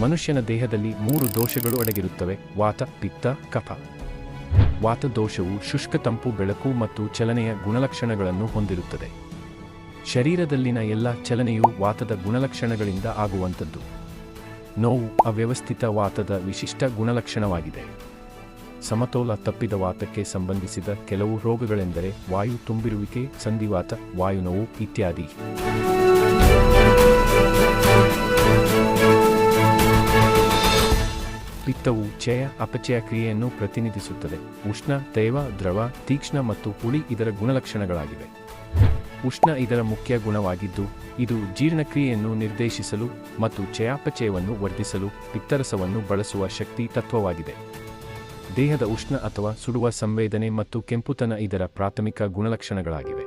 ಮನುಷ್ಯನ ದೇಹದಲ್ಲಿ 3 ದೋಷಗಳು ಅಡಗಿರುತ್ತವೆ: ವಾತ, ಪಿತ್ತ, ಕಫ. ವಾತ ದೋಷವು ಶುಷ್ಕ, ತಂಪು, ಬೆಳಕು ಮತ್ತು ಚಲನೆಯ ಗುಣಲಕ್ಷಣಗಳನ್ನು ಹೊಂದಿರುತ್ತದೆ. ಶರೀರದಲ್ಲಿನ ಎಲ್ಲ ಚಲನೆಯು ವಾತದ ಗುಣಲಕ್ಷಣಗಳಿಂದ ಆಗುವಂಥದ್ದು. ನೋವು ಅವ್ಯವಸ್ಥಿತ ವಾತದ ವಿಶಿಷ್ಟ ಗುಣಲಕ್ಷಣವಾಗಿದೆ. ಸಮತೋಲ ತಪ್ಪಿದ ವಾತಕ್ಕೆ ಸಂಬಂಧಿಸಿದ ಕೆಲವು ರೋಗಗಳೆಂದರೆ ವಾಯು ತುಂಬಿರುವಿಕೆ, ಸಂಧಿವಾತ, ವಾಯುನೋವು ಇತ್ಯಾದಿ. ಪಿತ್ತವು ಚಯ, ಅಪಚಯ ಕ್ರಿಯೆಯನ್ನು ಪ್ರತಿನಿಧಿಸುತ್ತದೆ. ಉಷ್ಣ, ತೇವ, ದ್ರವ, ತೀಕ್ಷ್ಣ ಮತ್ತು ಹುಳಿ ಇದರ ಗುಣಲಕ್ಷಣಗಳಾಗಿವೆ. ಉಷ್ಣ ಇದರ ಮುಖ್ಯ ಗುಣವಾಗಿದ್ದು, ಇದು ಜೀರ್ಣಕ್ರಿಯೆಯನ್ನು ನಿರ್ದೇಶಿಸಲು ಮತ್ತು ಚಯಾಪಚಯವನ್ನು ವರ್ಧಿಸಲು ಪಿತ್ತರಸವನ್ನು ಬಳಸುವ ಶಕ್ತಿ ತತ್ವವಾಗಿದೆ. ದೇಹದ ಉಷ್ಣ ಅಥವಾ ಸುಡುವ ಸಂವೇದನೆ ಮತ್ತು ಕೆಂಪುತನ ಇದರ ಪ್ರಾಥಮಿಕ ಗುಣಲಕ್ಷಣಗಳಾಗಿವೆ.